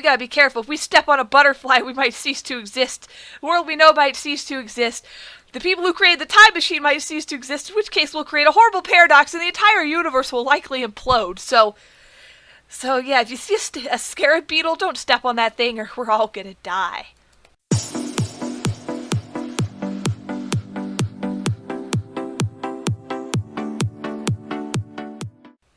gotta be careful. If we step on a butterfly, we might cease to exist. The world we know might cease to exist. The people who created the time machine might cease to exist, in which case we'll create a horrible paradox and the entire universe will likely implode. So yeah, if you see a scarab beetle, don't step on that thing or we're all gonna die.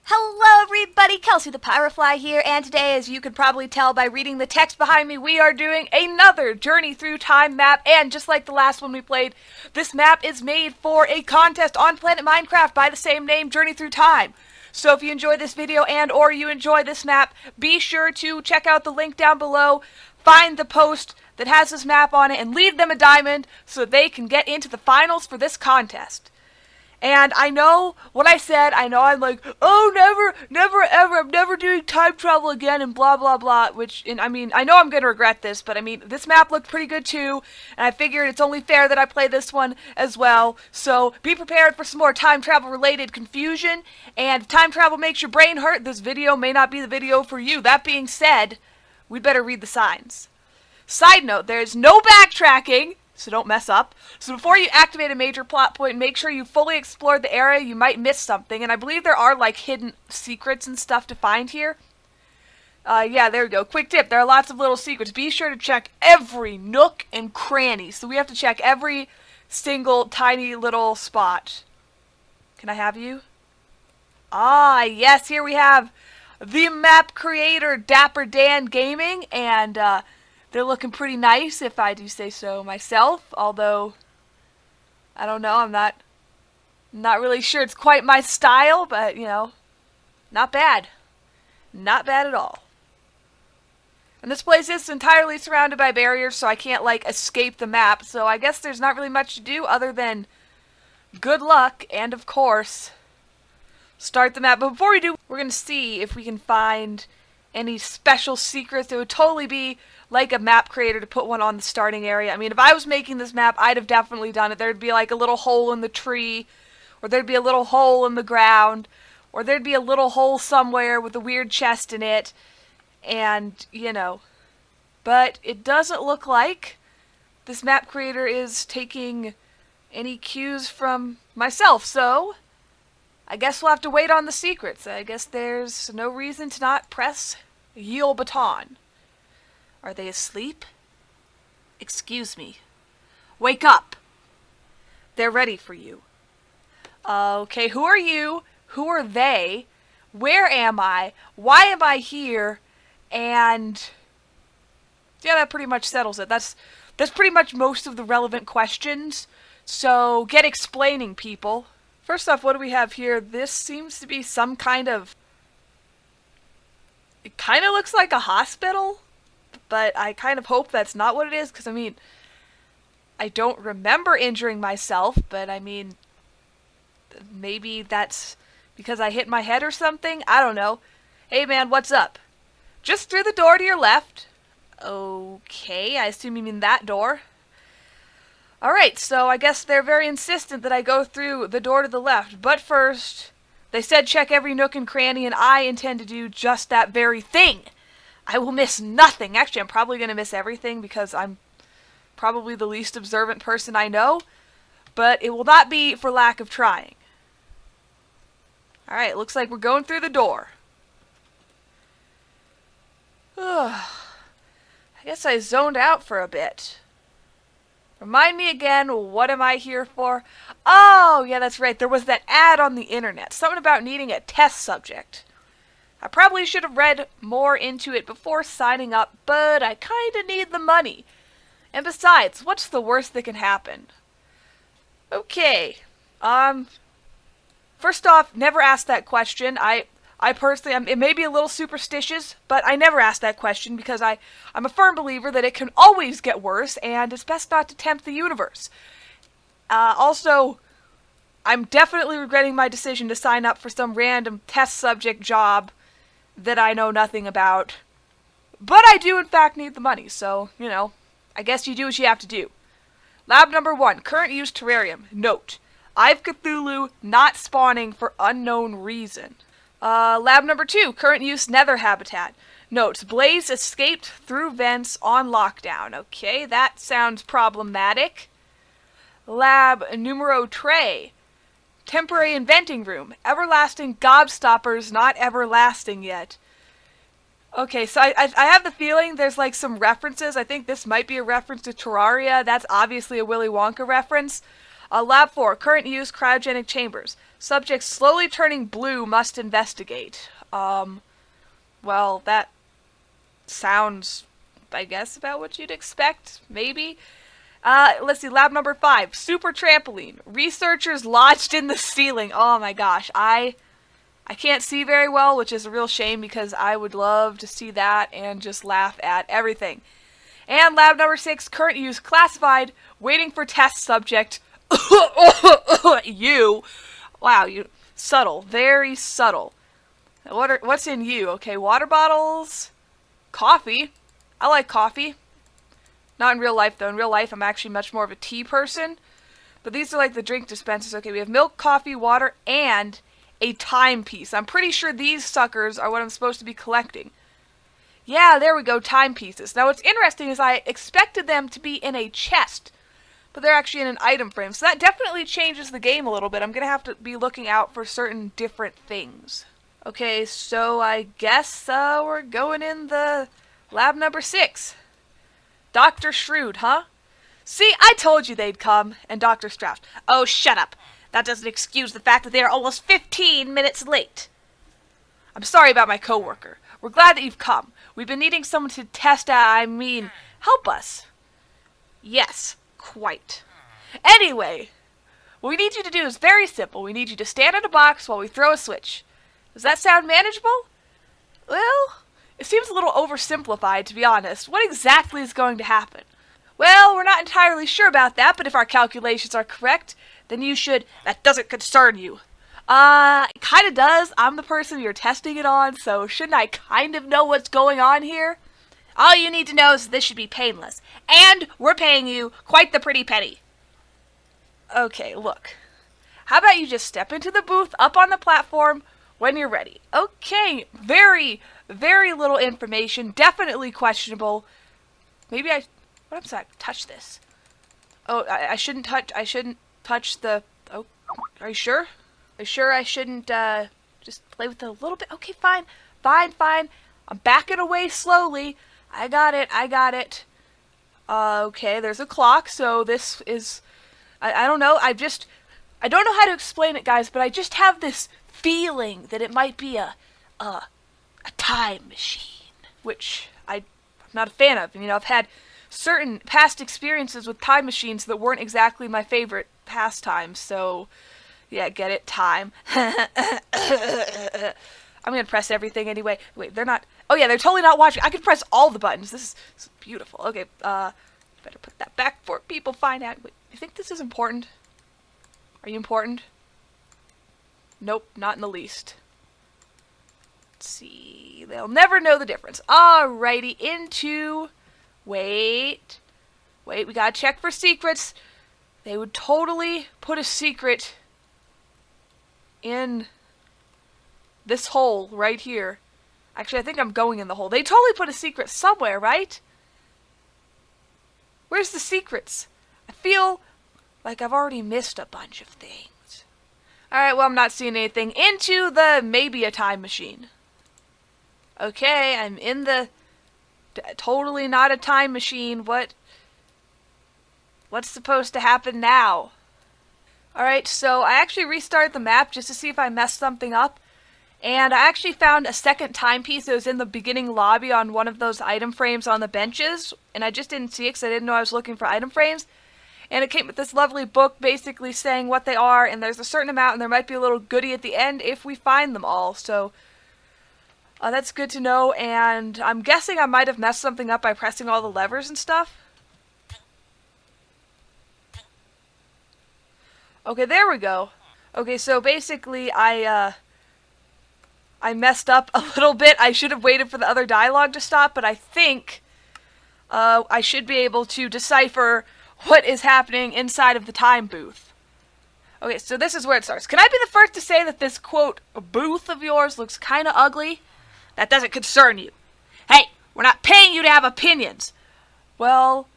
Hello everybody, KelsiThePyrofly here, and today, as you could probably tell by reading the text behind me, we are doing another Journey Through Time map, and just like the last one we played, this map is made for a contest on Planet Minecraft by the same name, Journey Through Time. So if you enjoy this video and or you enjoy this map, be sure to check out the link down below, find the post that has this map on it, and leave them a diamond so they can get into the finals for this contest. And I know what I said, I know I'm like, oh, never, ever, I'm never doing time travel again, and blah, blah, blah, which, and I mean, I know I'm going to regret this, but I mean, this map looked pretty good too, and I figured it's only fair that I play this one as well, so be prepared for some more time travel related confusion, and if time travel makes your brain hurt, this video may not be the video for you. That being said, we'd better read the signs. Side note, there's no backtracking, so don't mess up. So before you activate a major plot point, make sure you fully explore the area. You might miss something, and I believe there are like hidden secrets and stuff to find here. Yeah, there we go. Quick tip, there are lots of little secrets. Be sure to check every nook and cranny. So we have to check every single tiny little spot. Can I have you? Ah, yes, here we have the map creator, DapperDanGaming, and they're looking pretty nice, if I do say so myself, although, I don't know, I'm not really sure it's quite my style, but, you know, not bad. Not bad at all. And this place is entirely surrounded by barriers, so I can't, like, escape the map, so I guess there's not really much to do other than good luck, and of course, start the map. But before we do, we're going to see if we can find any special secrets. It would totally be like a map creator to put one on the starting area. I mean, if I was making this map, I'd have definitely done it. There'd be like a little hole in the tree, or there'd be a little hole in the ground, or there'd be a little hole somewhere with a weird chest in it, and, you know. But it doesn't look like this map creator is taking any cues from myself, so I guess we'll have to wait on the secrets. I guess there's no reason to not press Yield Baton. Are they asleep? Excuse me. Wake up! They're ready for you. Okay, who are you? Who are they? Where am I? Why am I here? And yeah, that pretty much settles it. That's pretty much most of the relevant questions. So get explaining, people. First off, what do we have here? This seems to be some kind of... It kind of looks like a hospital, but I kind of hope that's not what it is, because, I mean, I don't remember injuring myself, but, I mean, maybe that's because I hit my head or something? I don't know. Hey, man, what's up? Just through the door to your left. Okay, I assume you mean that door. Alright, so I guess they're very insistent that I go through the door to the left. But first, they said check every nook and cranny, and I intend to do just that very thing. I will miss nothing. Actually, I'm probably going to miss everything because I'm probably the least observant person I know. But it will not be for lack of trying. Alright, looks like we're going through the door. I guess I zoned out for a bit. Remind me again, what am I here for? Oh, yeah, that's right. There was that ad on the internet. Something about needing a test subject. I probably should have read more into it before signing up, but I kinda need the money. And besides, what's the worst that can happen? Okay. First off, never ask that question. I personally, it may be a little superstitious, but I never ask that question because I'm a firm believer that it can always get worse, and it's best not to tempt the universe. Also, I'm definitely regretting my decision to sign up for some random test subject job that I know nothing about. But I do, in fact, need the money, so, you know, I guess you do what you have to do. Lab number 1, current use terrarium. Note, I've Cthulhu not spawning for unknown reason. Lab number 2, current use nether habitat. Notes. Blaze escaped through vents on lockdown. Okay, that sounds problematic. Lab numero tres. Temporary inventing room. Everlasting gobstoppers not everlasting yet. Okay, so I have the feeling there's like some references. I think this might be a reference to Terraria. That's obviously a Willy Wonka reference. Lab 4. Current use cryogenic chambers. Subject slowly turning blue must investigate. Well, that sounds, I guess, about what you'd expect. Maybe. Let's see, lab number 5, super trampoline. Researchers lodged in the ceiling. Oh my gosh, I can't see very well, which is a real shame because I would love to see that and just laugh at everything. And lab number 6, current use classified, waiting for test subject. You. Wow, you subtle, very subtle. What's in you? Okay, water bottles, coffee. I like coffee. Not in real life, though. In real life, I'm actually much more of a tea person. But these are like the drink dispensers. Okay, we have milk, coffee, water, and a timepiece. I'm pretty sure these suckers are what I'm supposed to be collecting. Yeah, there we go, timepieces. Now, what's interesting is I expected them to be in a chest, but they're actually in an item frame. So that definitely changes the game a little bit. I'm going to have to be looking out for certain different things. Okay, so I guess we're going in the lab number 6. Dr. Shrewd, huh? See, I told you they'd come. And Dr. Strauss. Oh, shut up. That doesn't excuse the fact that they are almost 15 minutes late. I'm sorry about my coworker. We're glad that you've come. We've been needing someone to test help us. Yes, quite. Anyway, what we need you to do is very simple. We need you to stand in a box while we throw a switch. Does that sound manageable? Well, it seems a little oversimplified, to be honest. What exactly is going to happen? Well, we're not entirely sure about that, but if our calculations are correct, then you should... That doesn't concern you. It kind of does. I'm the person you're testing it on, so shouldn't I kind of know what's going on here? All you need to know is this should be painless. And we're paying you quite the pretty penny. Okay, look. How about you just step into the booth up on the platform when you're ready? Okay, very little information. Definitely questionable. Maybe what I'm sorry, touch this. Oh, I shouldn't touch the... Oh, are you sure? Are you sure I shouldn't, just play with it a little bit? Okay, fine. I'm backing away slowly. I got it. Okay, there's a clock, so this is... I don't know, I don't know how to explain it, guys, but I just have this feeling that it might be a time machine, which I'm not a fan of. You know, I've had certain past experiences with time machines that weren't exactly my favorite pastimes, so... Yeah, get it? Time. I'm gonna press everything anyway. Wait, they're not... Oh yeah, they're totally not watching. I can press all the buttons. This is beautiful. Okay, better put that back before people find out. Wait, you think this is important? Are you important? Nope, not in the least. Let's see. They'll never know the difference. Alrighty, into... Wait, we gotta check for secrets. They would totally put a secret... in this hole right here. Actually, I think I'm going in the hole. They totally put a secret somewhere, right? Where's the secrets? I feel like I've already missed a bunch of things. Alright, well, I'm not seeing anything. Into the maybe a time machine. Okay, I'm in the... Totally not a time machine. What's supposed to happen now? Alright, so I actually restarted the map just to see if I messed something up. And I actually found a second timepiece that was in the beginning lobby on one of those item frames on the benches. And I just didn't see it because I didn't know I was looking for item frames. And it came with this lovely book basically saying what they are. And there's a certain amount and there might be a little goodie at the end if we find them all. So that's good to know. And I'm guessing I might have messed something up by pressing all the levers and stuff. Okay, there we go. Okay, so basically I messed up a little bit. I should have waited for the other dialogue to stop, but I think I should be able to decipher what is happening inside of the time booth. Okay, so this is where it starts. Can I be the first to say that this, quote, booth of yours looks kind of ugly? That doesn't concern you. Hey, we're not paying you to have opinions. Well,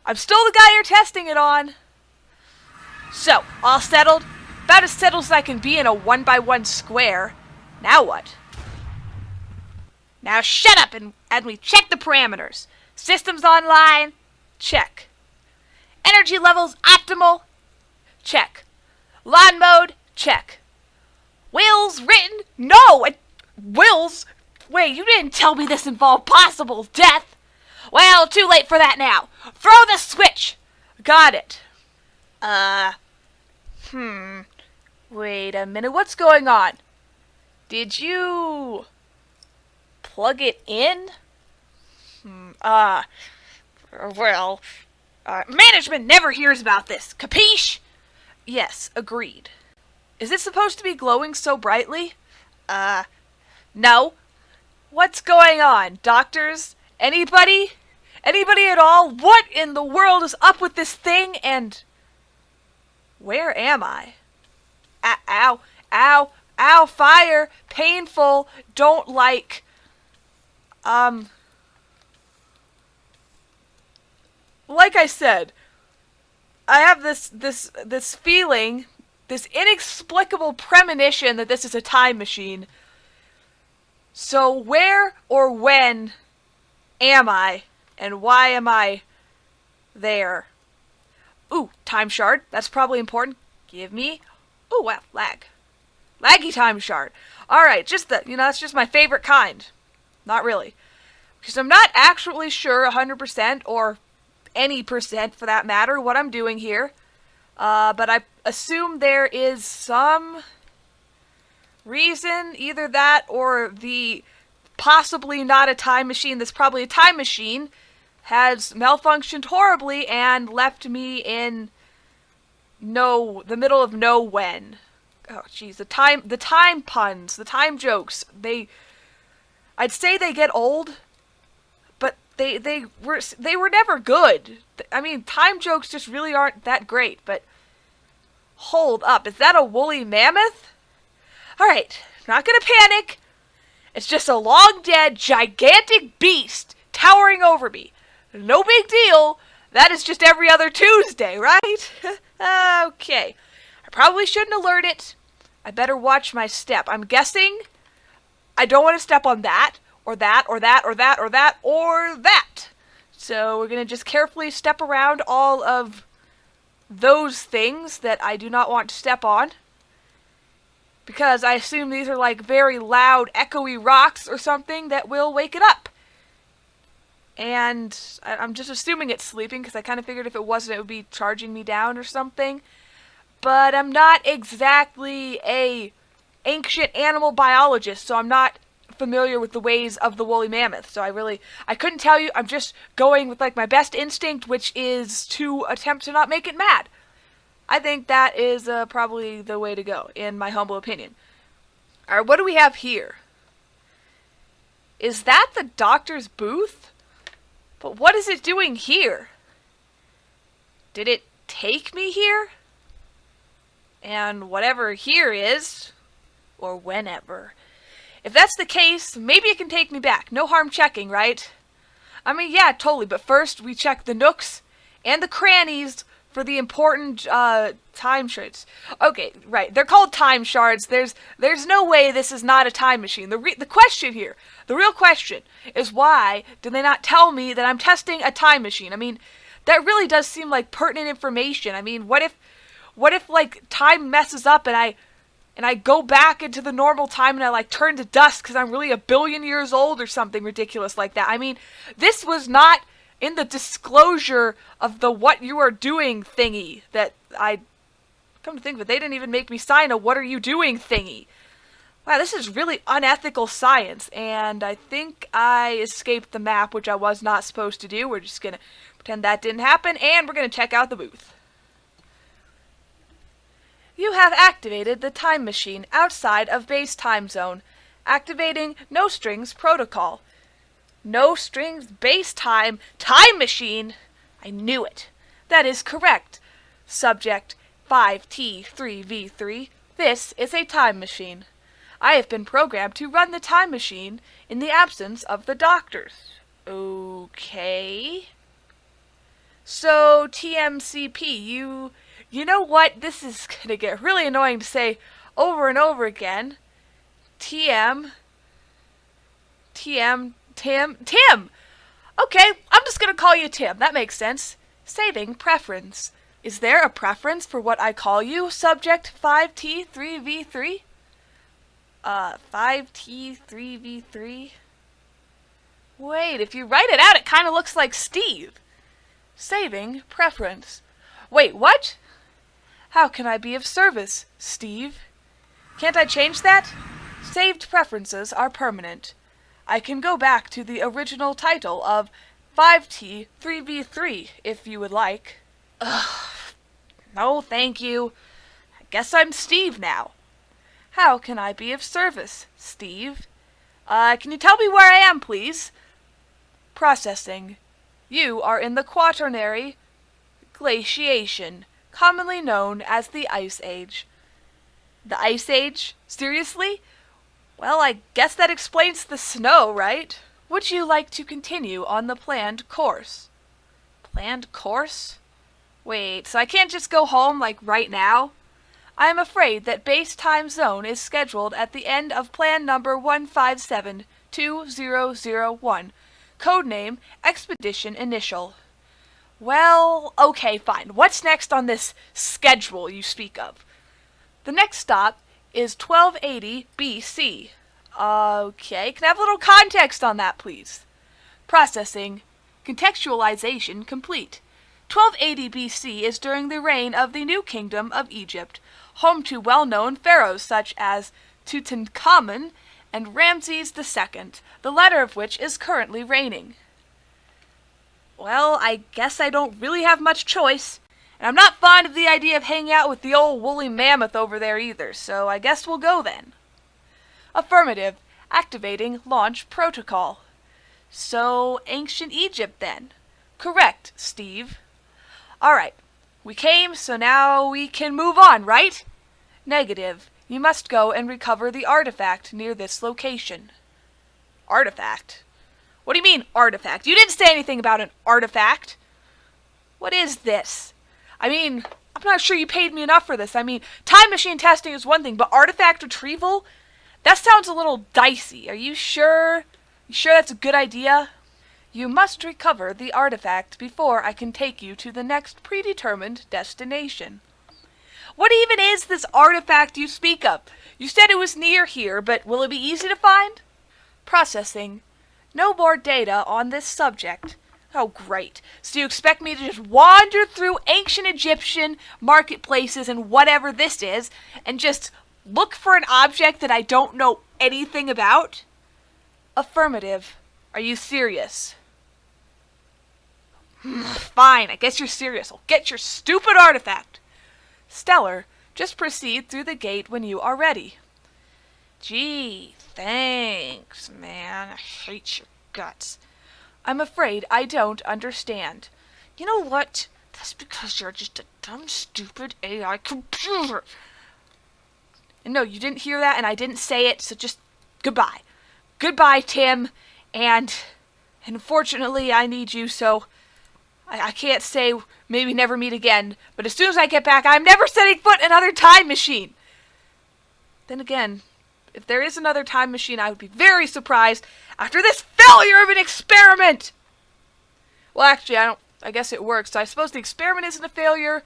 I'm still the guy you're testing it on. So, all settled? About as settled as I can be in a 1x1 square. Now what? Now shut up and we check the parameters. Systems online? Check. Energy levels optimal? Check. Lawn mode? Check. Wills written? No! Wills? Wait, you didn't tell me this involved possible death. Well, too late for that now. Throw the switch! Got it. Wait a minute, what's going on? Did you plug it in? Management never hears about this. Capiche? Yes, agreed. Is it supposed to be glowing so brightly? No. What's going on, doctors? Anybody? Anybody at all? What in the world is up with this thing, and where am I? Ow, ow, ow, fire, painful, don't like, like I said, I have this feeling, this inexplicable premonition that this is a time machine. So where or when am I, and why am I there? Ooh, time shard. That's probably important. Give me. Ooh, wow, lag. Laggy time shard. Alright, that's just my favorite kind. Not really. Because I'm not actually sure 100% or any percent for that matter what I'm doing here. But I assume there is some reason, either that or the possibly not a time machine that's probably a time machine has malfunctioned horribly and left me in the middle of no when. Oh jeez, the time puns, the time jokes, I'd say they get old, but they were never good. I mean, time jokes just really aren't that great, but hold up, is that a woolly mammoth? Alright, not gonna panic. It's just a long-dead, gigantic beast towering over me. No big deal. That is just every other Tuesday, right? Okay. I probably shouldn't alert it. I better watch my step. I'm guessing I don't want to step on that, or that, or that, or that, or that, or that. So we're going to just carefully step around all of those things that I do not want to step on. Because I assume these are like very loud, echoey rocks or something that will wake it up. And I'm just assuming it's sleeping because I kind of figured if it wasn't, it would be charging me down or something. But I'm not exactly a ancient animal biologist, so I'm not familiar with the ways of the woolly mammoth. So I couldn't tell you. I'm just going with like my best instinct, which is to attempt to not make it mad. I think that is probably the way to go, in my humble opinion. Alright, what do we have here? Is that the doctor's booth? But what is it doing here? Did it take me here? And whatever here is, or whenever. If that's the case, maybe it can take me back. No harm checking, right? I mean, yeah, totally, but first we check the nooks and the crannies for the important time shards. Okay, right. They're called time shards. There's no way this is not a time machine. The question here, the real question, is why did they not tell me that I'm testing a time machine? I mean, that really does seem like pertinent information. I mean, what if like time messes up and I go back into the normal time and I like turn to dust because I'm really 1 billion years old or something ridiculous like that. I mean, this was not in the disclosure of the what you are doing thingy that come to think of it, they didn't even make me sign a what are you doing thingy. Wow, this is really unethical science, and I think I escaped the map, which I was not supposed to do. We're just gonna pretend that didn't happen, and we're gonna check out the booth. You have activated the time machine outside of base time zone. Activating no strings protocol. No strings base time machine? I knew it. That is correct. Subject 5T3V3. This is a time machine. I have been programmed to run the time machine in the absence of the doctors. Okay. So, TMCP, you know what? This is gonna get really annoying to say over and over again. Tim. Okay, I'm just gonna call you Tim. That makes sense. Saving preference. Is there a preference for what I call you, subject 5T3V3? 5T3V3? Wait, if you write it out, it kind of looks like Steve. Saving preference. Wait, what? How can I be of service, Steve? Can't I change that? Saved preferences are permanent. I can go back to the original title of 5T3V3 if you would like. Ugh. No, thank you. I guess I'm Steve now. How can I be of service, Steve? Can you tell me where I am, please? Processing. You are in the Quaternary glaciation, commonly known as the Ice Age. The Ice Age? Seriously? Well, I guess that explains the snow, right? Would you like to continue on the planned course? Planned course? Wait, so I can't just go home, like, right now? I am afraid that base time zone is scheduled at the end of plan number 1572001. Codename Expedition Initial. Well, okay, fine. What's next on this schedule you speak of? The next stop is 1280 BC. Okay, can I have a little context on that, please? Processing. Contextualization complete. 1280 BC is during the reign of the New Kingdom of Egypt, home to well-known pharaohs such as Tutankhamun and Ramses II, the latter of which is currently reigning. Well, I guess I don't really have much choice, and I'm not fond of the idea of hanging out with the old woolly mammoth over there either, so I guess we'll go then. Affirmative. Activating launch protocol. So, ancient Egypt then. Correct, Steve. Alright, we came, so now we can move on, right? Negative. You must go and recover the artifact near this location. Artifact? What do you mean, artifact? You didn't say anything about an artifact. What is this? I mean, I'm not sure you paid me enough for this. I mean, time machine testing is one thing, but artifact retrieval? That sounds a little dicey. Are you sure? You sure that's a good idea? You must recover the artifact before I can take you to the next predetermined destination. What even is this artifact you speak of? You said it was near here, but will it be easy to find? Processing. No more data on this subject. Oh, great. So you expect me to just wander through ancient Egyptian marketplaces and whatever this is, and just look for an object that I don't know anything about? Affirmative. Are you serious? Fine, I guess you're serious. I'll get your stupid artifact. Stellar, just proceed through the gate when you are ready. Gee, thanks, man. I hate your guts. I'm afraid I don't understand. You know what? That's because you're just a dumb, stupid AI computer. And no, you didn't hear that, and I didn't say it, so just goodbye. Goodbye, Tim, and unfortunately I need you, so I can't say maybe never meet again, but as soon as I get back, I'm never setting foot in another time machine. Then again, if there is another time machine, I would be very surprised after this failure of an experiment. Well, actually, I guess it works. So I suppose the experiment isn't a failure,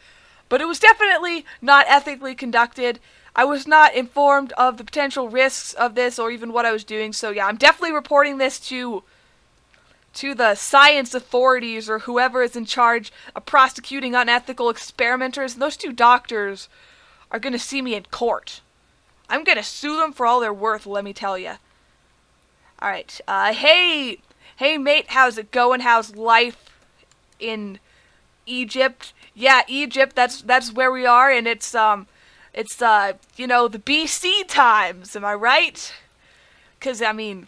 but it was definitely not ethically conducted. I was not informed of the potential risks of this or even what I was doing. So yeah, I'm definitely reporting this to the science authorities or whoever is in charge of prosecuting unethical experimenters. And those two doctors are going to see me in court. I'm going to sue them for all they're worth, let me tell you. Alright, hey mate, how's it going? How's life in Egypt? Yeah, Egypt, that's where we are, and it's the BC times, am I right? 'Cause, I mean,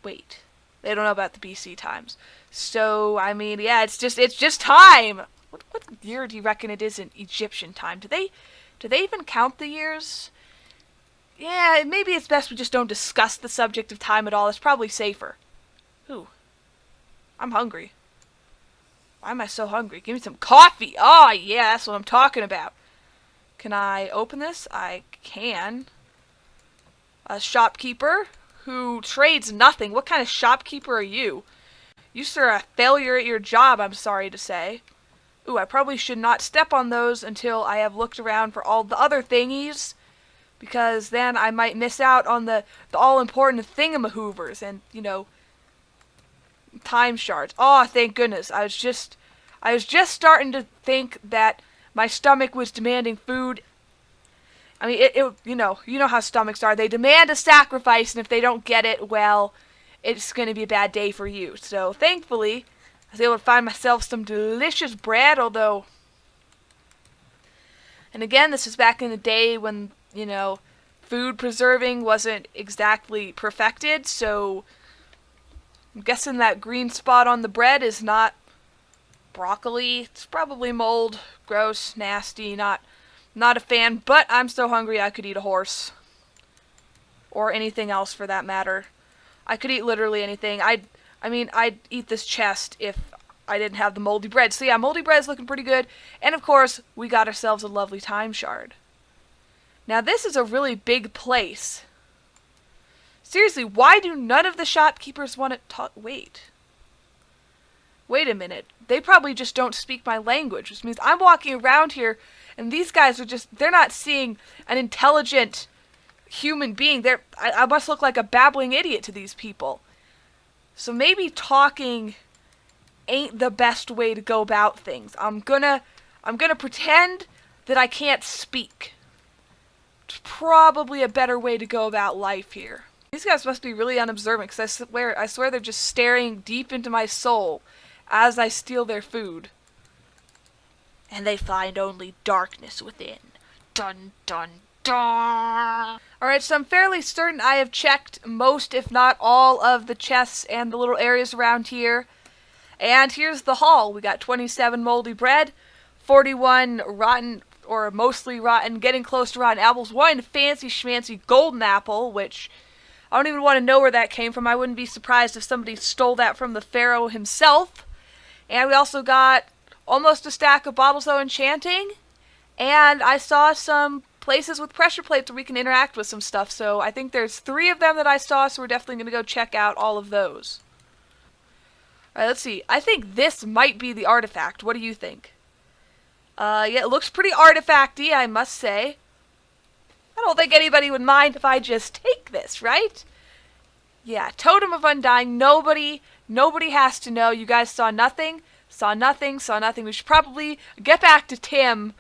wait, they don't know about the BC times. So, I mean, yeah, it's just time. What year do you reckon it is in Egyptian time? Do they even count the years? Yeah, maybe it's best we just don't discuss the subject of time at all. It's probably safer. Ooh. I'm hungry. Why am I so hungry? Give me some coffee. Oh, yeah, that's what I'm talking about. Can I open this? I can. A shopkeeper who trades nothing. What kind of shopkeeper are you? You, sir, are a failure at your job, I'm sorry to say. Ooh, I probably should not step on those until I have looked around for all the other thingies, because then I might miss out on the all-important thingamahoovers and, you know, time shards. Oh, thank goodness. I was just starting to think that my stomach was demanding food. I mean, you know how stomachs are. They demand a sacrifice, and if they don't get it, well, it's going to be a bad day for you. So, thankfully, I was able to find myself some delicious bread, although... And again, this is back in the day when, you know, food preserving wasn't exactly perfected, so I'm guessing that green spot on the bread is not broccoli. It's probably mold. Gross, nasty, not a fan, but I'm so hungry I could eat a horse. Or anything else for that matter. I could eat literally anything. I'd eat this chest if I didn't have the moldy bread. So yeah, moldy bread's looking pretty good. And of course, we got ourselves a lovely time shard. Now this is a really big place. Seriously, why do none of the shopkeepers want to talk? Wait a minute. They probably just don't speak my language, which means I'm walking around here and these guys are they're not seeing an intelligent human being. I must look like a babbling idiot to these people. So maybe talking ain't the best way to go about things. I'm gonna pretend that I can't speak. It's probably a better way to go about life here. These guys must be really unobservant, because I swear they're just staring deep into my soul as I steal their food. And they find only darkness within. Dun dun dun! Alright, so I'm fairly certain I have checked most, if not all, of the chests and the little areas around here. And here's the haul. We got 27 moldy bread, 41 rotten, or mostly rotten, getting close to rotten apples, one fancy schmancy golden apple, which I don't even want to know where that came from. I wouldn't be surprised if somebody stole that from the pharaoh himself. And we also got almost a stack of bottles of enchanting, and I saw some places with pressure plates where we can interact with some stuff, so I think there's 3 of them that I saw, so we're definitely going to go check out all of those. Alright, let's see. I think this might be the artifact. What do you think? Yeah, it looks pretty artifacty, I must say. I don't think anybody would mind if I just take this, right? Yeah, Totem of Undying. Nobody has to know. You guys saw nothing. Saw nothing. We should probably get back to Tim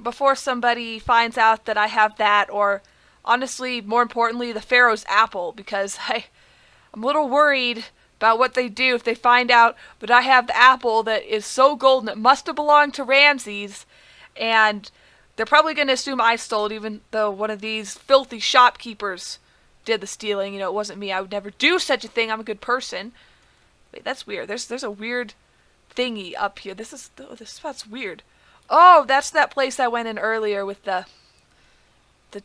before somebody finds out that I have that, or honestly, more importantly, the Pharaoh's apple, because I'm a little worried about what they do if they find out that I have the apple that is so golden it must have belonged to Ramses, and they're probably going to assume I stole it, even though one of these filthy shopkeepers did the stealing. You know, it wasn't me. I would never do such a thing. I'm a good person. Wait, that's weird. There's a weird thingy up here. This spot's weird. Oh, that's that place I went in earlier with the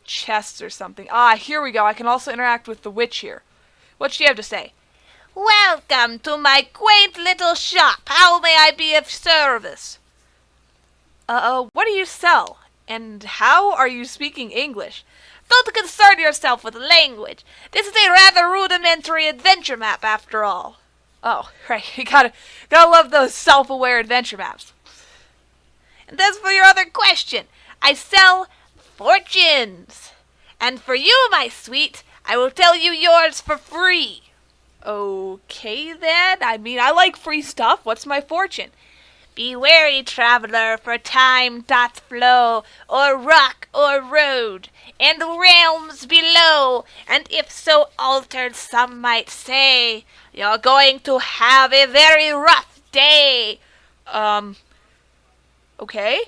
chests or something. Ah, here we go. I can also interact with the witch here. What's she have to say? Welcome to my quaint little shop. How may I be of service? What do you sell? And how are you speaking English? Don't concern yourself with language. This is a rather rudimentary adventure map, after all. Oh, right. You gotta love those self-aware adventure maps. And as for your other question, I sell fortunes. And for you, my sweet, I will tell you yours for free. Okay, then. I mean, I like free stuff. What's my fortune? Be wary, traveler, for time doth flow, o'er rock or road, and realms below, and if so altered, some might say, you're going to have a very rough day. Okay.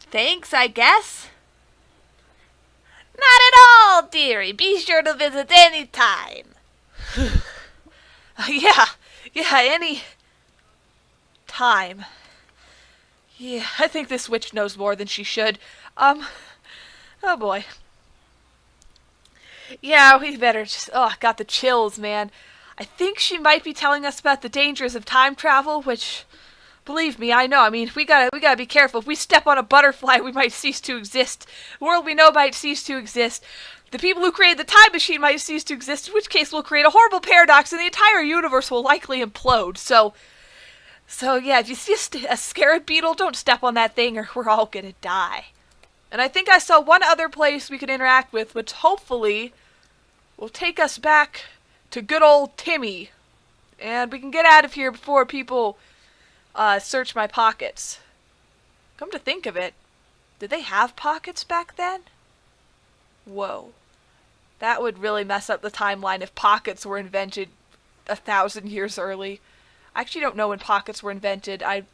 Thanks, I guess. Not at all, dearie. Be sure to visit any time. Yeah, any time. Yeah, I think this witch knows more than she should. Oh boy. Yeah, we better just... Oh, I got the chills, man. I think she might be telling us about the dangers of time travel, which... Believe me, I know. I mean, we gotta be careful. If we step on a butterfly, we might cease to exist. The world we know might cease to exist. The people who created the time machine might cease to exist, in which case we'll create a horrible paradox and the entire universe will likely implode. So yeah, if you see a scarab beetle, don't step on that thing or we're all gonna die. And I think I saw one other place we could interact with, which hopefully will take us back to good old Timmy. And we can get out of here before people... search my pockets. Come to think of it, did they have pockets back then? Whoa. That would really mess up the timeline if pockets were invented 1,000 years early. I actually don't know when pockets were invented. I'm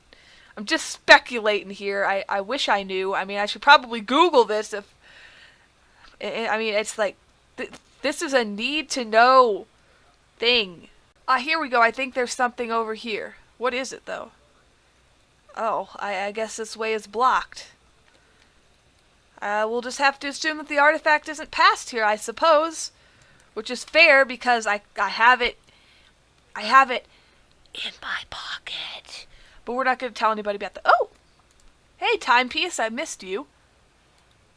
just speculating here. I wish I knew. I mean, I should probably Google this if... I mean, it's like... this is a need-to-know thing. Here we go. I think there's something over here. What is it, though? Oh, I guess this way is blocked. We'll just have to assume that the artifact isn't passed here, I suppose. Which is fair, because I have it in my pocket. But we're not going to tell anybody about that. Oh! Hey, timepiece, I missed you.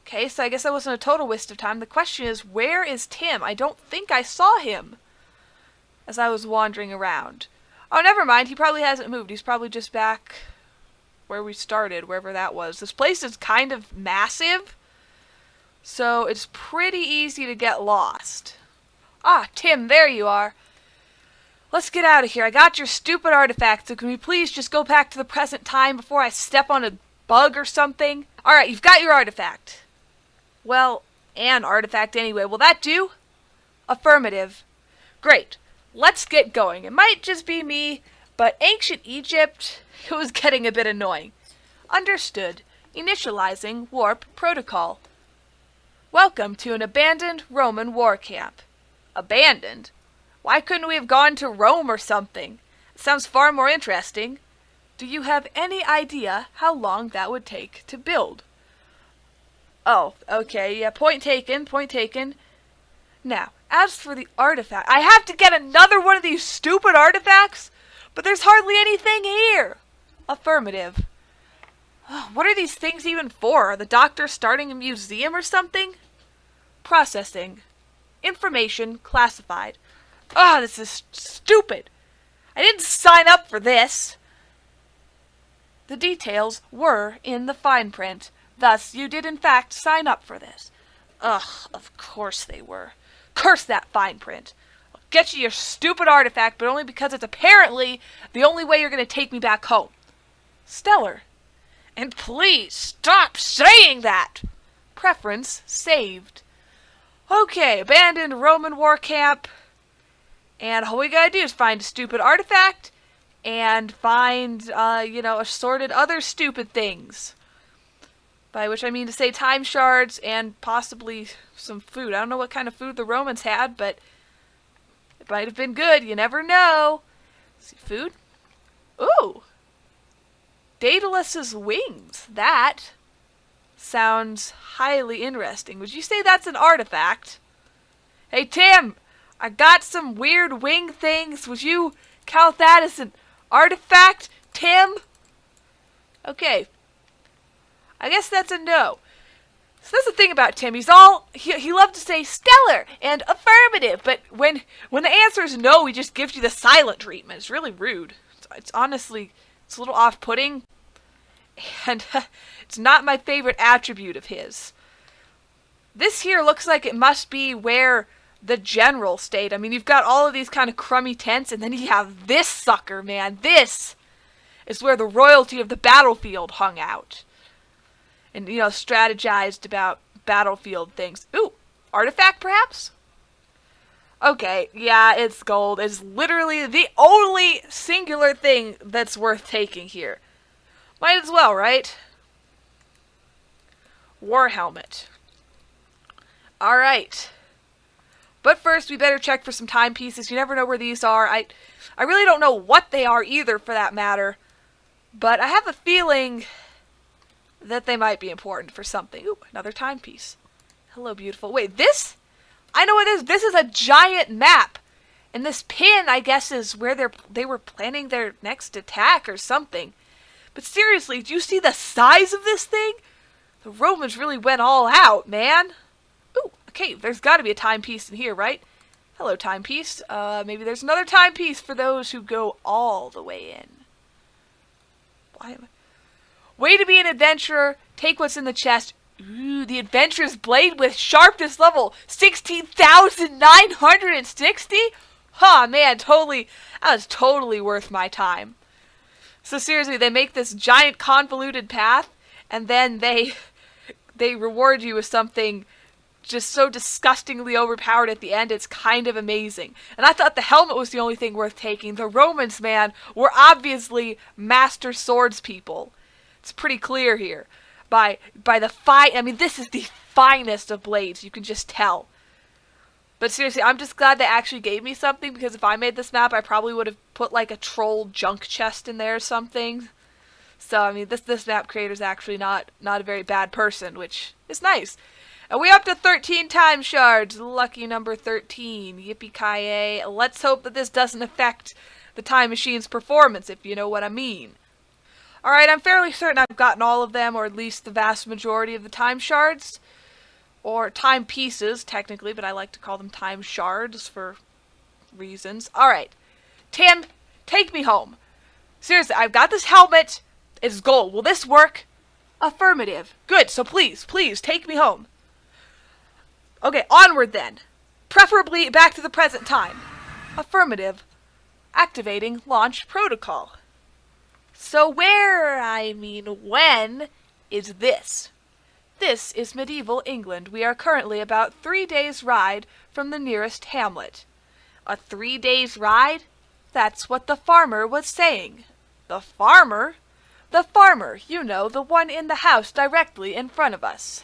Okay, so I guess that wasn't a total waste of time. The question is, where is Tim? I don't think I saw him as I was wandering around. Oh, never mind. He probably hasn't moved. He's probably just back where we started, wherever that was. This place is kind of massive, so it's pretty easy to get lost. Ah, Tim, there you are. Let's get out of here. I got your stupid artifact, so can we please just go back to the present time before I step on a bug or something? Alright, you've got your artifact. Well, an artifact anyway. Will that do? Affirmative. Great. Let's get going. It might just be me, but ancient Egypt, it was getting a bit annoying. Understood. Initializing warp protocol. Welcome to an abandoned Roman war camp. Abandoned? Why couldn't we have gone to Rome or something? It sounds far more interesting. Do you have any idea how long that would take to build? Oh, okay, yeah, point taken, point taken. Now, as for the artifact, I have to get another one of these stupid artifacts? But there's hardly anything here. Affirmative. What are these things even for? Are the doctors starting a museum or something? Processing. Information classified. This is stupid. I didn't sign up for this. The details were in the fine print. Thus, you did in fact sign up for this. Of course they were. Curse that fine print. I'll get you your stupid artifact, but only because it's apparently the only way you're going to take me back home. Stellar. And please stop saying that. Preference saved. Okay, abandoned Roman war camp. And all we gotta do is find a stupid artifact and find, assorted other stupid things. By which I mean to say time shards and possibly some food. I don't know what kind of food the Romans had, but it might have been good. You never know. Let's see, food? Ooh! Daedalus's wings. That sounds highly interesting. Would you say that's an artifact? Hey, Tim! I got some weird wing things. Would you count that as an artifact, Tim? Okay. I guess that's a no. So that's the thing about Tim. He loved to say stellar and affirmative, but when the answer is no, he just gives you the silent treatment. It's really rude. It's honestly, it's a little off-putting, and it's not my favorite attribute of his. This here looks like it must be where the general stayed. I mean, you've got all of these kind of crummy tents, and then you have this sucker, man. This is where the royalty of the battlefield hung out. And, strategized about battlefield things. Ooh, artifact, perhaps? Okay, yeah, it's gold. It's literally the only singular thing that's worth taking here. Might as well, right? War helmet. Alright. But first, we better check for some timepieces. You never know where these are. I really don't know what they are either, for that matter. But I have a feeling that they might be important for something. Ooh, another timepiece. Hello, beautiful. Wait, this I know what it is. This is a giant map. And this pin, I guess, is where they were planning their next attack or something. But seriously, do you see the size of this thing? The Romans really went all out, man. Ooh, okay, there's got to be a timepiece in here, right? Hello, timepiece. Maybe there's another timepiece for those who go all the way in. Way to be an adventurer. Take what's in the chest. Ooh, the adventurer's blade with sharpness level 16,960? Huh, man, totally. That was totally worth my time. So seriously, they make this giant convoluted path, and then they reward you with something just so disgustingly overpowered at the end, it's kind of amazing. And I thought the helmet was the only thing worth taking. The Romans, man, were obviously master swords people. It's pretty clear here. By the I mean, this is the finest of blades, you can just tell. But seriously, I'm just glad they actually gave me something, because if I made this map, I probably would have put like a troll junk chest in there or something. So, I mean, this map creator's actually not a very bad person, which is nice. And we up to 13 time shards. Lucky number 13. Yippee-ki-yay. Let's hope that this doesn't affect the time machine's performance, if you know what I mean. Alright, I'm fairly certain I've gotten all of them, or at least the vast majority of the time shards. Or time pieces, technically, but I like to call them time shards for reasons. Alright. Tim, take me home. Seriously, I've got this helmet. It's gold. Will this work? Affirmative. Good, so please, take me home. Okay, onward then. Preferably back to the present time. Affirmative. Activating launch protocol. So when is this? This is medieval England. We are currently about 3 days' ride from the nearest hamlet. A 3 days' ride? That's what the farmer was saying. The farmer? The farmer, you know, the one in the house directly in front of us.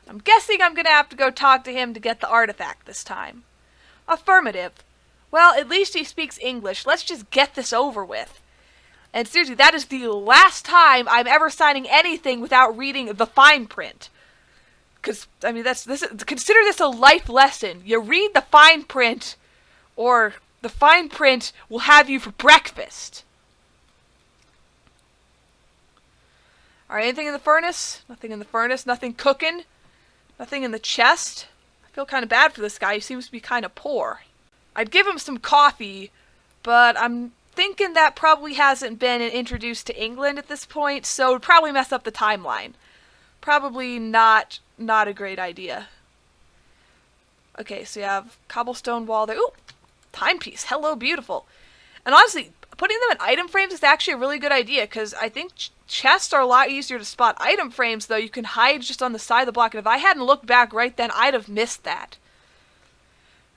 I'm guessing I'm gonna have to go talk to him to get the artifact this time. Affirmative. Well, at least he speaks English. Let's just get this over with. And seriously, that is the last time I'm ever signing anything without reading the fine print. Because, I mean, consider this a life lesson. You read the fine print, or the fine print will have you for breakfast. Alright, anything in the furnace? Nothing in the furnace. Nothing cooking. Nothing in the chest. I feel kind of bad for this guy. He seems to be kind of poor. I'd give him some coffee, but I'm thinking that probably hasn't been introduced to England at this point, so it would probably mess up the timeline. Probably not a great idea. Okay, so you have cobblestone wall there. Ooh, timepiece. Hello, beautiful. And honestly, putting them in item frames is actually a really good idea, because I think chests are a lot easier to spot. Item frames, though, you can hide just on the side of the block, and if I hadn't looked back right then, I'd have missed that.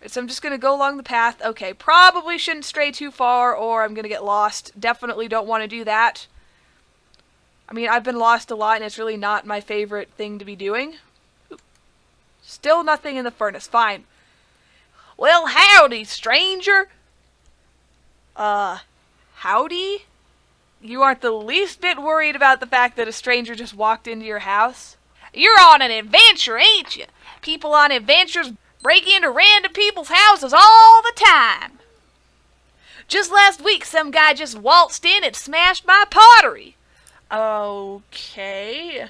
So I'm just going to go along the path. Okay, probably shouldn't stray too far, or I'm going to get lost. Definitely don't want to do that. I mean, I've been lost a lot, and it's really not my favorite thing to be doing. Ooh. Still nothing in the furnace. Fine. Well, howdy, stranger. Howdy? You aren't the least bit worried about the fact that a stranger just walked into your house? You're on an adventure, ain't you? People on adventures break into random people's houses all the time. Just last week, some guy just waltzed in and smashed my pottery. Okay.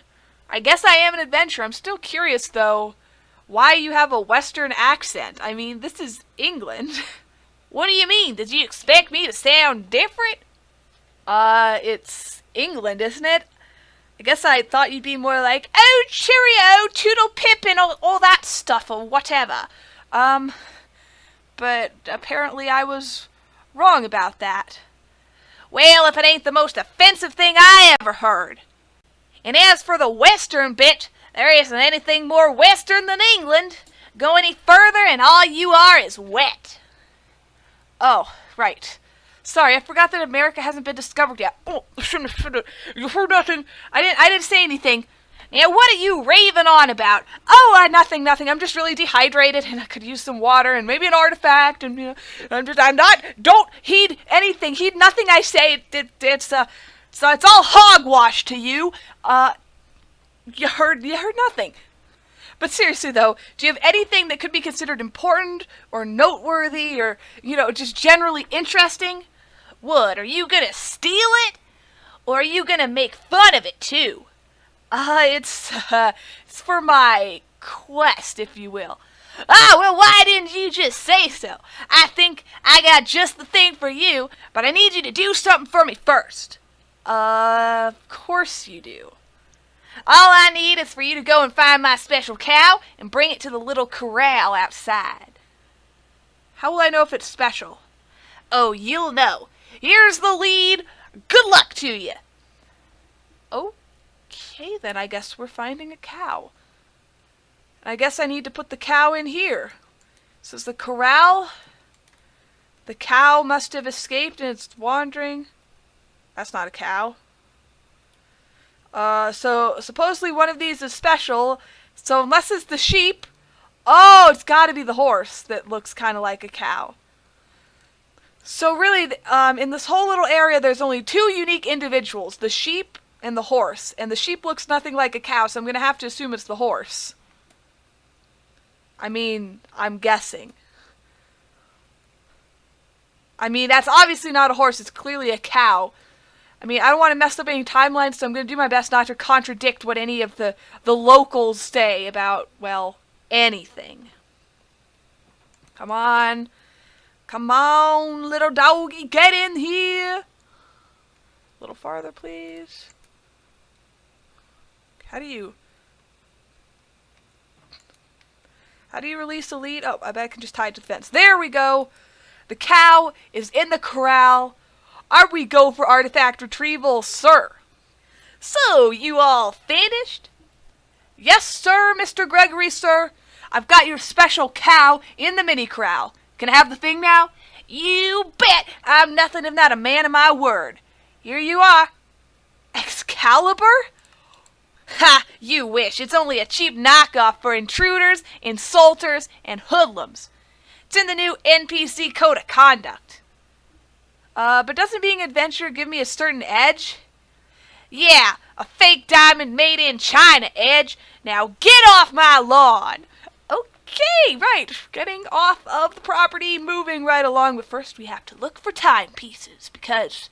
I guess I am an adventurer. I'm still curious, though, why you have a Western accent. I mean, this is England. What do you mean? Did you expect me to sound different? It's England, isn't it? I guess I thought you'd be more like, oh, cheerio, toodle pip, and all that stuff, or whatever. But apparently I was wrong about that. Well, if it ain't the most offensive thing I ever heard. And as for the Western bit, there isn't anything more Western than England. Go any further and all you are is wet. Oh, right. Sorry, I forgot that America hasn't been discovered yet. Oh, shouldn't. You heard nothing. I didn't say anything. Yeah, what are you raving on about? Oh, nothing. I'm just really dehydrated, and I could use some water, and maybe an artifact, and, you know, don't heed anything. Heed nothing I say. It's all hogwash to you. You heard nothing. But seriously though, do you have anything that could be considered important or noteworthy or, just generally interesting? What, are you gonna steal it? Or are you gonna make fun of it too? It's for my quest, if you will. Ah, well, why didn't you just say so? I think I got just the thing for you, but I need you to do something for me first. Of course you do. All I need is for you to go and find my special cow and bring it to the little corral outside. How will I know if it's special? Oh, you'll know. Here's the lead. Good luck to you. Okay, then I guess we're finding a cow. I guess I need to put the cow in here. This is the corral. The cow must have escaped and it's wandering. That's not a cow. So supposedly one of these is special. So unless it's the sheep, it's got to be the horse that looks kind of like a cow. So really, in this whole little area, there's only two unique individuals: the sheep and the horse. And the sheep looks nothing like a cow, so I'm gonna have to assume it's the horse. I mean, I'm guessing. I mean, that's obviously not a horse. It's clearly a cow. I mean, I don't want to mess up any timelines, so I'm going to do my best not to contradict what any of the locals say about, well, anything. Come on. Come on, little doggy, get in here. A little farther, please. How do you release a lead? Oh, I bet I can just tie it to the fence. There we go. The cow is in the corral. Are we go for artifact retrieval, sir? So, you all finished? Yes, sir, Mr. Gregory, sir. I've got your special cow in the mini corral. Can I have the thing now? You bet. I'm nothing if not a man of my word. Here you are. Excalibur? Ha! You wish. It's only a cheap knockoff for intruders, insulters, and hoodlums. It's in the new NPC Code of Conduct. But doesn't being an adventurer give me a certain edge? Yeah, a fake diamond made in China edge. Now get off my lawn. Okay, right. Getting off of the property, moving right along. But first we have to look for timepieces because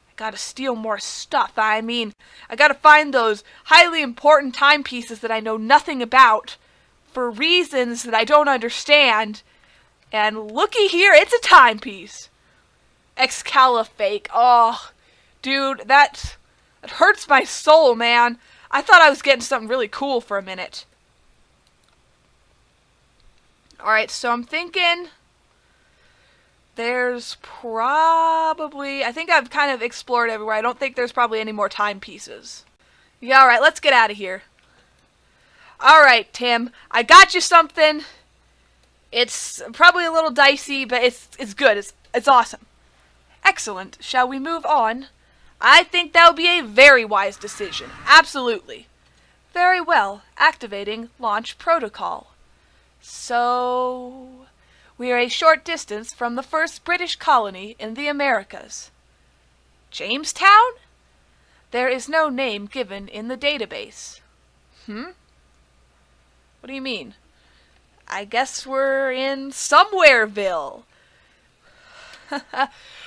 I gotta steal more stuff. I mean, I gotta find those highly important timepieces that I know nothing about for reasons that I don't understand. And looky here, it's a timepiece. Excalifake. Oh, dude, that hurts my soul, man. I thought I was getting something really cool for a minute. Alright, so I'm thinking there's probably... I think I've kind of explored everywhere. I don't think there's probably any more timepieces. Yeah, alright, let's get out of here. Alright, Tim, I got you something. It's probably a little dicey, but it's good. It's awesome. Excellent. Shall we move on? I think that would be a very wise decision. Absolutely. Very well. Activating launch protocol. So, we are a short distance from the first British colony in the Americas. Jamestown? There is no name given in the database. What do you mean? I guess we're in Somewhereville.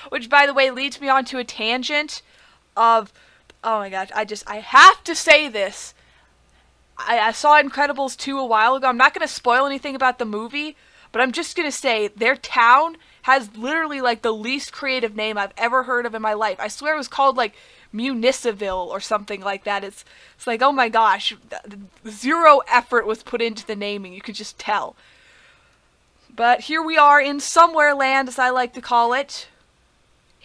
Which, by the way, leads me onto a tangent of... Oh my gosh, I have to say this. I saw Incredibles 2 a while ago. I'm not going to spoil anything about the movie, but I'm just going to say their town has literally, like, the least creative name I've ever heard of in my life. I swear it was called, like, Municipal or something like that. It's like, oh my gosh, zero effort was put into the naming. You could just tell. But here we are in Somewhereland, as I like to call it.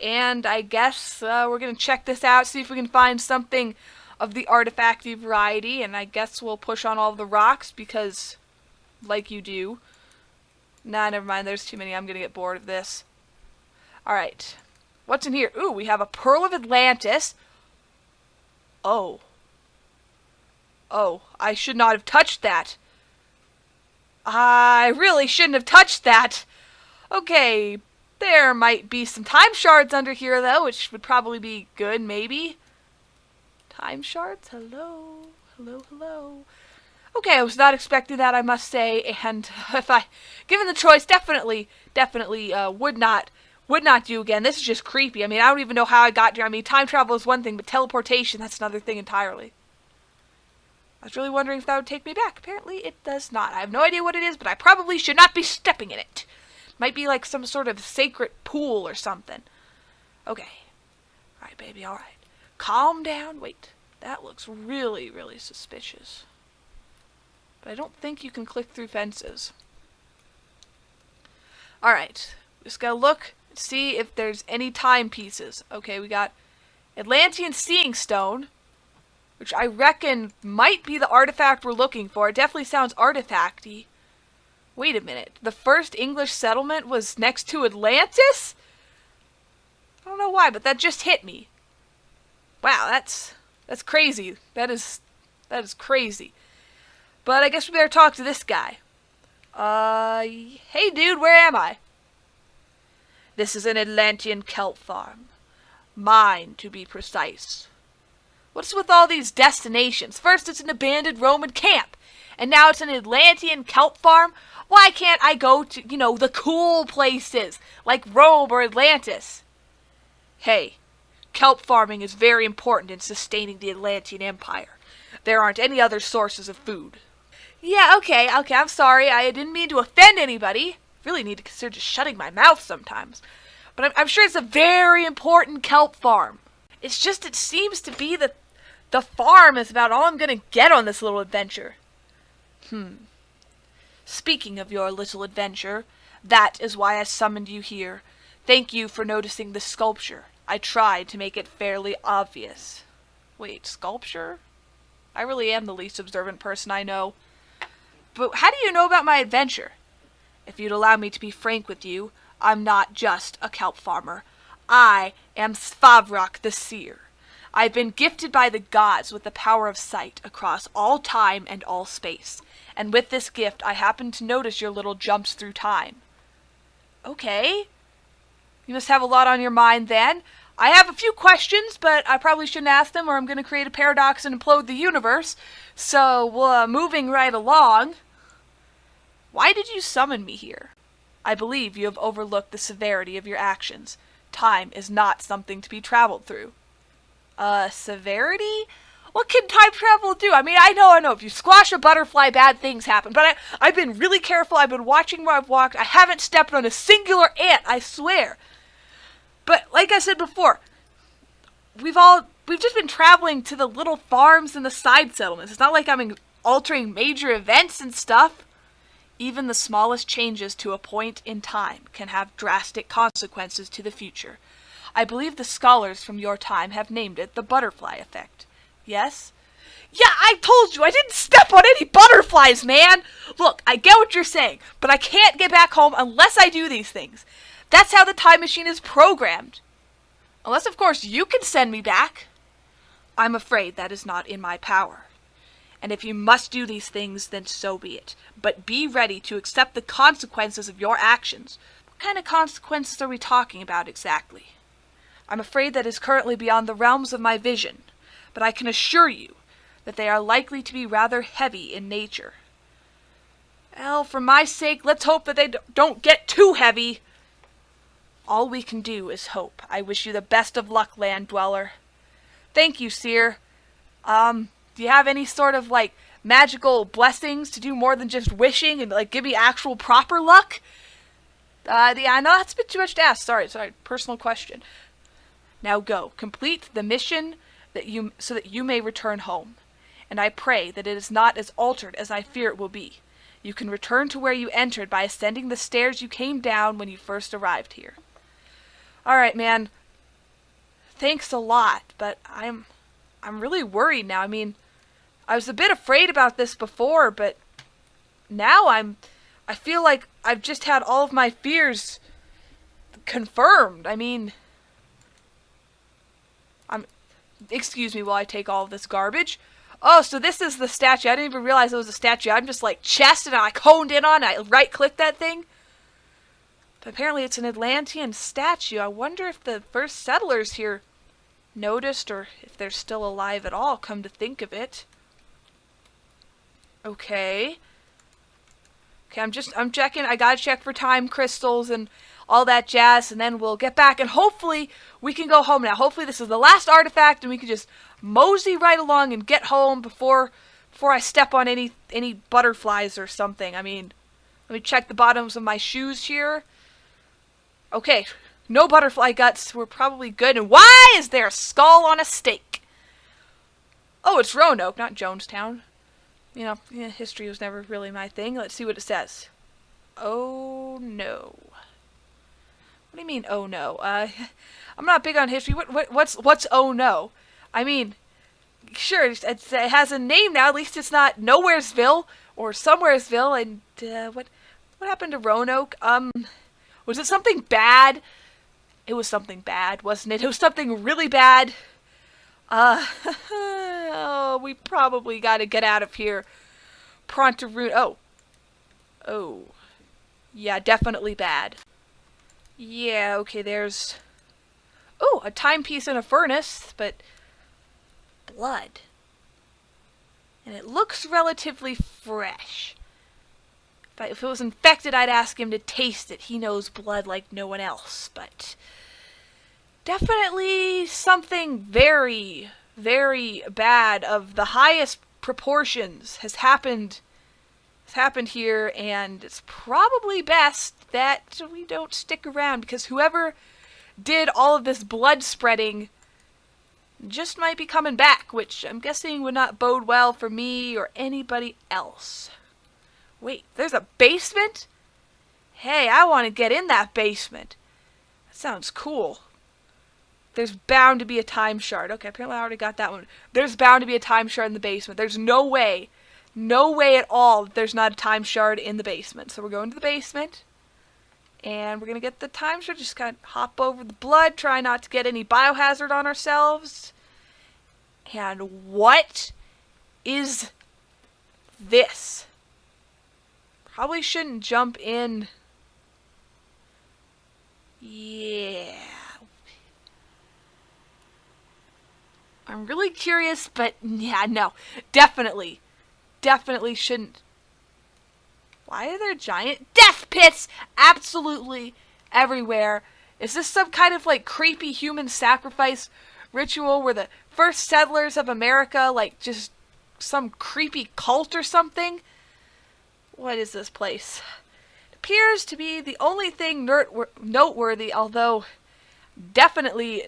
And I guess we're going to check this out, see if we can find something of the artifacty variety. And I guess we'll push on all the rocks because, like you do. Nah, never mind. There's too many. I'm going to get bored of this. Alright. What's in here? Ooh, we have a Pearl of Atlantis. Oh. Oh, I should not have touched that. I really shouldn't have touched that. Okay, there might be some time shards under here, though, which would probably be good, maybe. Time shards? Hello? Hello, hello. Okay, I was not expecting that, I must say, and if I, given the choice, definitely would not do again. This is just creepy. I mean, I don't even know how I got here. I mean, time travel is one thing, but teleportation, that's another thing entirely. I was really wondering if that would take me back. Apparently it does not. I have no idea what it is, but I probably should not be stepping in it. Might be like some sort of sacred pool or something. Okay. Alright, baby, alright. Calm down. Wait. That looks really, really suspicious. But I don't think you can click through fences. Alright. Just gotta look and see if there's any timepieces. Okay, we got Atlantean Seeing Stone, which I reckon might be the artifact we're looking for. It definitely sounds artifact-y. Wait a minute. The first English settlement was next to Atlantis? I don't know why, but that just hit me. Wow, that's crazy. That is crazy. But I guess we better talk to this guy. Hey dude, where am I? This is an Atlantean kelp farm. Mine, to be precise. What's with all these destinations? First it's an abandoned Roman camp, and now it's an Atlantean kelp farm? Why can't I go to, the cool places, like Rome or Atlantis? Hey, kelp farming is very important in sustaining the Atlantean Empire. There aren't any other sources of food. Yeah, okay, I'm sorry. I didn't mean to offend anybody. Really need to consider just shutting my mouth sometimes. But I'm sure it's a very important kelp farm. It's just, it seems to be that the farm is about all I'm gonna get on this little adventure. Speaking of your little adventure, that is why I summoned you here. Thank you for noticing the sculpture. I tried to make it fairly obvious. Wait, sculpture? I really am the least observant person I know. But how do you know about my adventure? If you'd allow me to be frank with you, I'm not just a kelp farmer. I am Svavrak the Seer. I've been gifted by the gods with the power of sight across all time and all space. And with this gift, I happen to notice your little jumps through time. Okay. You must have a lot on your mind then. I have a few questions, but I probably shouldn't ask them or I'm going to create a paradox and implode the universe. So, moving right along. Why did you summon me here? I believe you have overlooked the severity of your actions. Time is not something to be traveled through. Severity? What can time travel do? I mean, I know. If you squash a butterfly, bad things happen. But I've been really careful. I've been watching where I've walked. I haven't stepped on a singular ant, I swear. But like I said before, we've just been traveling to the little farms and the side settlements. It's not like I'm altering major events and stuff. Even the smallest changes to a point in time can have drastic consequences to the future. I believe the scholars from your time have named it the butterfly effect. Yes? Yeah, I told you, I didn't step on any butterflies, man! Look, I get what you're saying, but I can't get back home unless I do these things. That's how the time machine is programmed. Unless, of course, you can send me back. I'm afraid that is not in my power. And if you must do these things, then so be it. But be ready to accept the consequences of your actions. What kind of consequences are we talking about exactly? I'm afraid that is currently beyond the realms of my vision, but I can assure you that they are likely to be rather heavy in nature. Well, for my sake, let's hope that they don't get too heavy. All we can do is hope. I wish you the best of luck, land dweller. Thank you, Seer. Do you have any sort of, magical blessings to do more than just wishing and, give me actual proper luck? I know that's a bit too much to ask. Sorry, personal question. Now go, complete the mission so that you may return home. And I pray that it is not as altered as I fear it will be. You can return to where you entered by ascending the stairs you came down when you first arrived here. Alright, man. Thanks a lot, but I'm really worried now. I mean, I was a bit afraid about this before, but now I feel like I've just had all of my fears confirmed. I mean, excuse me while I take all of this garbage. Oh, so this is the statue. I didn't even realize it was a statue. I'm just chested and I honed in on it. I right-clicked that thing. But apparently it's an Atlantean statue. I wonder if the first settlers here noticed or if they're still alive at all, come to think of it. Okay. Okay, I'm checking. I gotta check for time crystals and all that jazz, and then we'll get back, and hopefully we can go home now. Hopefully this is the last artifact, and we can just mosey right along and get home before I step on any butterflies or something. I mean, let me check the bottoms of my shoes here. Okay, no butterfly guts. We're probably good. And why is there a skull on a stake? Oh, it's Roanoke, not Jonestown. You know, history was never really my thing. Let's see what it says. Oh, no. What do you mean, oh, no? I'm not big on history. What's oh, no? I mean, sure, it has a name now. At least it's not Nowheresville or Somewheresville. And, what happened to Roanoke? Was it something bad? It was something bad, wasn't it? It was something really bad. Oh, we probably got to get out of here. Pronto. Oh. Yeah, definitely bad. Yeah, okay, there's... Oh, a timepiece in a furnace, but... blood. And it looks relatively fresh. If it was infected, I'd ask him to taste it. He knows blood like no one else, but... definitely something very, very bad of the highest proportions has happened here, and it's probably best that we don't stick around, because whoever did all of this blood spreading just might be coming back, which I'm guessing would not bode well for me or anybody else. Wait, there's a basement? Hey, I want to get in that basement. That sounds cool. There's bound to be a time shard. Okay, apparently I already got that one. There's bound to be a time shard in the basement. There's no way at all that there's not a time shard in the basement. So we're going to the basement, and we're going to get the time shard. Just kind of hop over the blood, try not to get any biohazard on ourselves. And what is this? Probably shouldn't jump in. Yeah. I'm really curious, but yeah, no. Definitely shouldn't. Why are there giant death pits absolutely everywhere? Is this some kind of like creepy human sacrifice ritual where the first settlers of America, like just some creepy cult or something? What is this place? It appears to be the only thing noteworthy, although definitely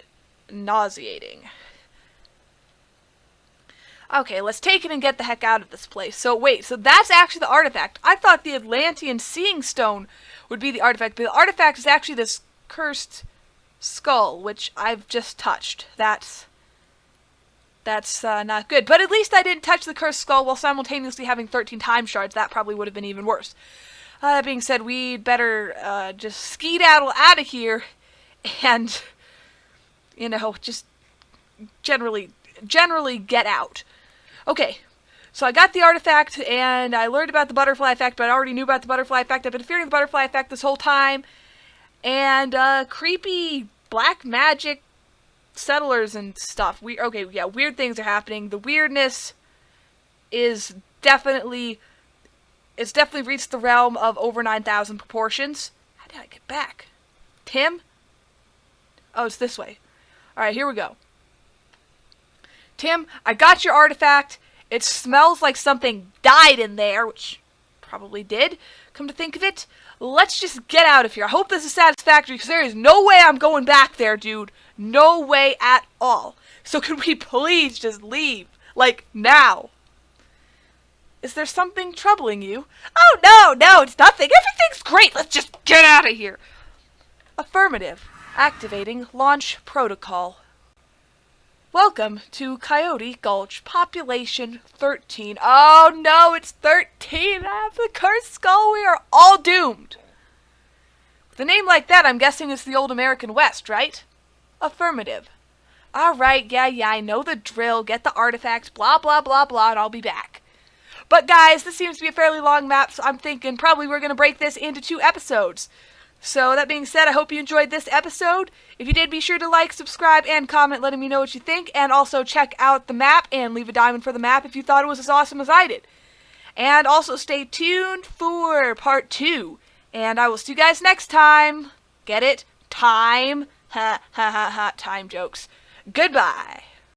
nauseating. Okay, let's take it and get the heck out of this place. So wait, so that's actually the artifact. I thought the Atlantean Seeing Stone would be the artifact, but the artifact is actually this cursed skull, which I've just touched. That's not good. But at least I didn't touch the cursed skull while simultaneously having 13 time shards. That probably would have been even worse. That being said, we'd better just skedaddle out of here and, you know, just generally get out. Okay, so I got the artifact, and I learned about the butterfly effect, but I already knew about the butterfly effect. I've been fearing the butterfly effect this whole time. And creepy black magic settlers and stuff. Weird things are happening. The weirdness is definitely reached the realm of over 9,000 proportions. How did I get back? Tim? Oh, it's this way. Alright, here we go. Tim, I got your artifact. It smells like something died in there, which probably did, come to think of it. Let's just get out of here. I hope this is satisfactory, because there is no way I'm going back there, dude. No way at all. So can we please just leave? Like, now. Is there something troubling you? Oh, no, it's nothing. Everything's great. Let's just get out of here. Affirmative. Activating launch protocol. Welcome to Coyote Gulch, population 13. Oh no, it's 13! I have the cursed skull, we are all doomed! With a name like that, I'm guessing it's the old American West, right? Affirmative. Alright, yeah, I know the drill, get the artifacts, blah, blah, blah, blah, and I'll be back. But guys, this seems to be a fairly long map, so I'm thinking probably we're gonna break this into 2 episodes. So, that being said, I hope you enjoyed this episode. If you did, be sure to like, subscribe, and comment letting me know what you think. And also check out the map and leave a diamond for the map if you thought it was as awesome as I did. And also stay tuned for part 2. And I will see you guys next time. Get it? Time. Ha ha ha ha. Time jokes. Goodbye.